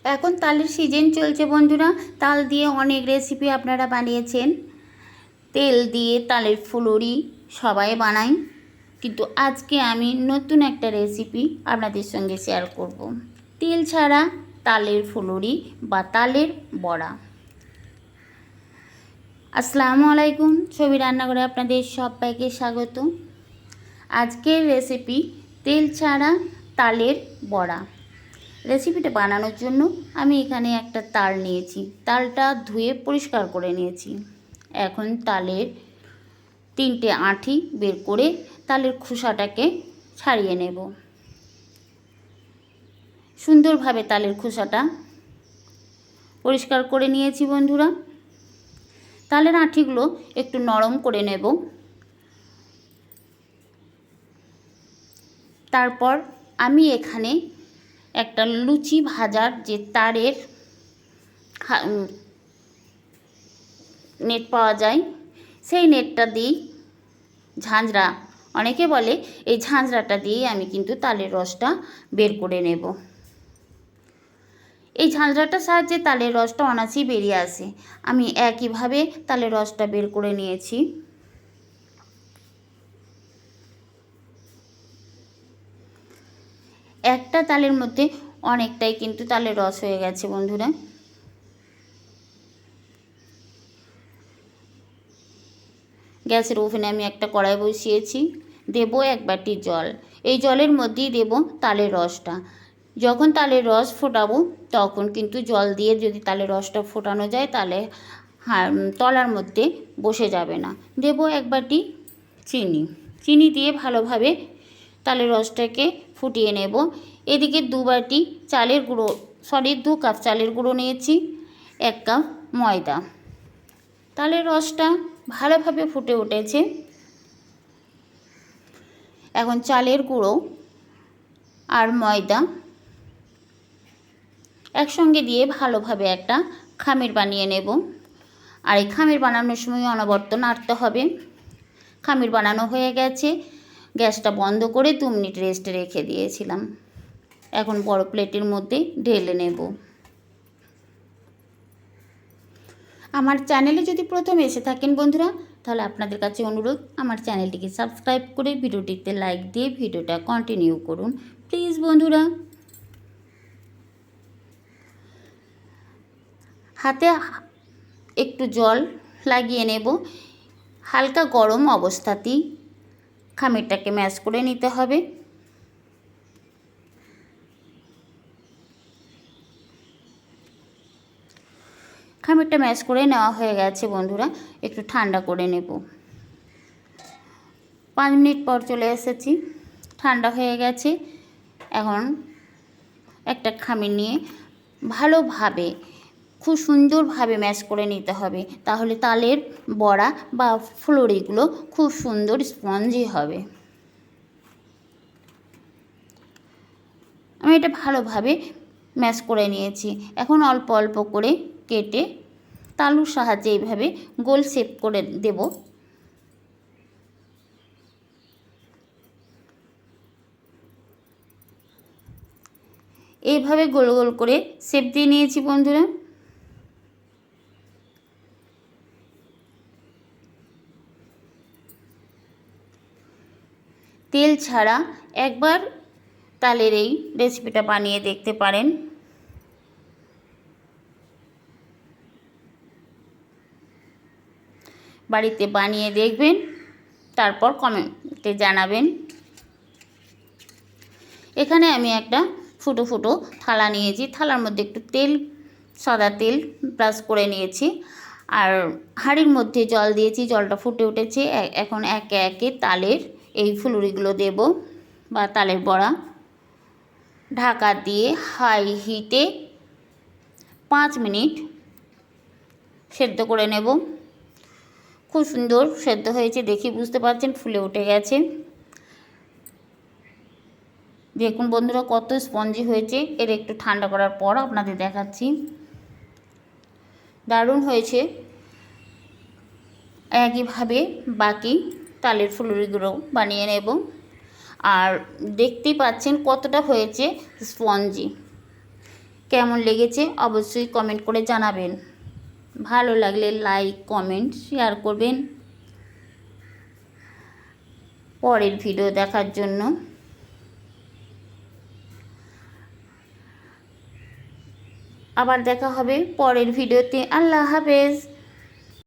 এখন তালের সিজন চলছে বন্ধুরা। তাল দিয়ে অনেক রেসিপি আপনারা বানিয়েছেন। তেল দিয়ে তালের ফুলুরি সবাই বানাই, কিন্তু আজকে আমি নতুন একটা রেসিপি আপনাদের সঙ্গে শেয়ার করব। তেল ছাড়া তালের ফুলুরি বা তালের বড়া। আসসালামু আলাইকুম, ছবি রান্নাঘরে আপনাদের সবাইকে স্বাগত। আজকের রেসিপি তেল ছাড়া তালের বড়া। রেসিপিটা বানানোর জন্য আমি এখানে একটা তাল নিয়েছি। তালটা ধুয়ে পরিষ্কার করে নিয়েছি। এখন তালের 3টে আঁটি বের করে তালের খোসাটাকে ছাড়িয়ে নেব। সুন্দরভাবে তালের খোসাটা পরিষ্কার করে নিয়েছি বন্ধুরা। তালের আঁটিগুলো একটু নরম করে নেব। তারপর আমি এখানে একটা লুচি ভাজার যে তারের নেট পাওয়া যায়, সেই নেটটা দিই, ঝাঁঝরা অনেকে বলে, এই ঝাঁঝরাটা দিয়েই আমি কিন্তু তালের রসটা বের করে নেব। এই ঝাঁঝরাটার সাহায্যে তালের রসটা অনায়াসেই বেরিয়ে আসে। আমি একইভাবে তালের রসটা বের করে নিয়েছি। একটা তালের মধ্যে অনেকটাই কিন্তু তালের রস হয়ে গেছে বন্ধুরা। গ্যাসের ওভেনে আমি একটা কড়াই বসিয়েছি। দেব 1 বাটি জল। এই জলের মধ্যেই দেব তালের রসটা। যখন তালের রস ফোটাবো তখন কিন্তু জল দিয়ে যদি তালের রসটা ফোটানো যায় তাহলে তলার মধ্যে বসে যাবে না। দেব 1 বাটি চিনি। চিনি দিয়ে ভালোভাবে তালের রসটাকে ফুটিয়ে নেব। এদিকে 2 বাটি চালের গুঁড়ো, 2 কাপ চালের গুঁড়ো নিয়েছি, 1 কাপ ময়দা। তালের রসটা ভালোভাবে ফুটে উঠেছে। এখন চালের গুঁড়ো আর ময়দা একসঙ্গে দিয়ে ভালোভাবে একটা খামির বানিয়ে নেব। আর এই খামির বানানোর সময় অনবরত নাড়তে হবে। খামির বানানো হয়ে গেছে। গ্যাসটা বন্ধ করে 2 মিনিট রেস্টে রেখে দিয়েছিলাম। এখন বড় প্লেটের মধ্যে ঢেলে নেব। আমার চ্যানেলে যদি প্রথম এসে থাকেন বন্ধুরা, তাহলে আপনাদের কাছে অনুরোধ, আমার চ্যানেলটিকে সাবস্ক্রাইব করে ভিডিওটিতে লাইক দিয়ে ভিডিওটা কন্টিনিউ করুন প্লিজ বন্ধুরা। হাতে একটু জল লাগিয়ে নেব। হালকা গরম অবস্থাতেই খামিরটাকে ম্যাশ করে নিতে হবে। খামিরটা ম্যাশ করে নেওয়া হয়ে গেছে বন্ধুরা। একটু ঠান্ডা করে নেব। 5 মিনিট পর চলে এসেছি, ঠান্ডা হয়ে গেছে। এখন একটা খামির নিয়ে ভালোভাবে খুব সুন্দরভাবে ম্যাশ করে নিতে হবে, তাহলে তালের বড়া বা ফুলুরিগুলো খুব সুন্দর স্পঞ্জি হবে। আমি এটা ভালোভাবে ম্যাশ করে নিয়েছি। এখন অল্প অল্প করে কেটে তালুর সাহায্যে এইভাবে গোল শেপ করে দেব। এইভাবে গোল গোল করে শেপ দিয়ে নিয়েছি বন্ধুরা। তেল ছাড়া একবার তালের এই রেসিপিটা বানিয়ে দেখতে পারেন। বাড়িতে বানিয়ে দেখবেন, তারপর কমেন্টে জানাবেন। এখানে আমি একটা ফুটো ফুটো থালা নিয়েছি। থালার মধ্যে একটু তেল, সাদা তেল ব্রাশ করে নিয়েছি। আর হাঁড়ির মধ্যে জল দিয়েছি, জলটা ফুটে উঠেছে। এখন একে একে তালের এই ফুলুরিগুলো দেব বা তালের বড়া। ঢাকা দিয়ে হাই হিটে 5 মিনিট সেদ্ধ করে নেব। খুব সুন্দর সেদ্ধ হয়েছে, দেখি বুঝতে পারছেন, ফুলে উঠে গেছে। দেখুন বন্ধুরা কত স্পঞ্জি হয়েছে। এর একটু ঠান্ডা করার পর আপনাদের দেখাচ্ছি। দারুণ হয়েছে। একইভাবে বাকি তালের ফুলুরিগুলো বানিয়ে নেব। আর দেখতেই পাচ্ছেন কতটা হয়েছে স্পঞ্জি। কেমন লেগেছে অবশ্যই কমেন্ট করে জানাবেন। ভালো লাগলে লাইক কমেন্ট শেয়ার করবেন। পরের ভিডিও দেখার জন্য আবার দেখা হবে পরের ভিডিওতে। আল্লাহ হাফেজ।